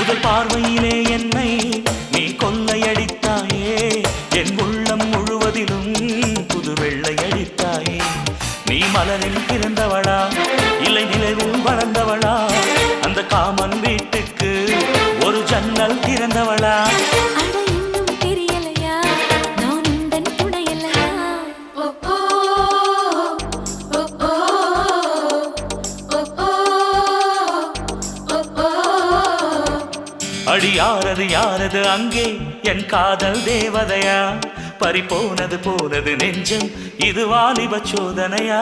முதல் பார்வையிலே என்னை நீ கொள்ளையடித்தாயே என் உள்ளம் முழுவதிலும் புது வெள்ளையடித்தாயே நீ மலரில் பிறந்தவளா இல்லை நிலவில் வளர்ந்தவளா அந்த காமன் வீட்டுக்கு ஒரு ஜன்னல் திறந்தவளா அடி யாரது யாரது அங்கே என் காதல் தேவதையா பறிபோனது போனது நெஞ்சம் இது வாலிப சோதனையா